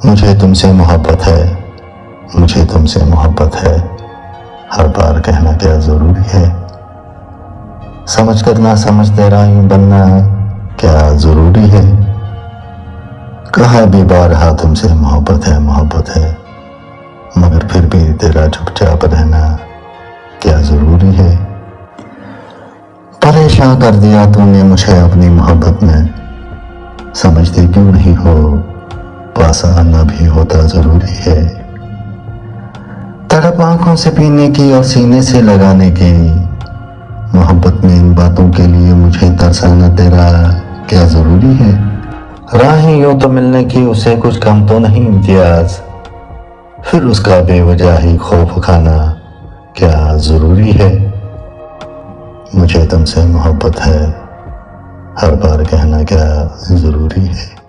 मुझे तुमसे मोहब्बत है, मुझे तुमसे मोहब्बत है, हर बार कहना क्या ज़रूरी है। समझ कर ना समझते राही बनना क्या ज़रूरी है। कहा भी बारहा तुमसे मोहब्बत है, मगर फिर भी तेरा चुपचाप रहना क्या ज़रूरी है। परेशान कर दिया तूने मुझे अपनी मोहब्बत में, समझती क्यों नहीं हो पास आना भी होता ज़रूरी है। तड़प आंखों से पीने की और सीने से लगाने की, मोहब्बत में इन बातों के लिए मुझे तरसाना तेरा क्या ज़रूरी है। राहें यूं तो मिलने की उसे कुछ कम तो नहीं इम्तियाज, फिर उसका बेवजह ही खौफ खाना क्या ज़रूरी है। मुझे तुमसे मोहब्बत है, हर बार कहना क्या ज़रूरी है।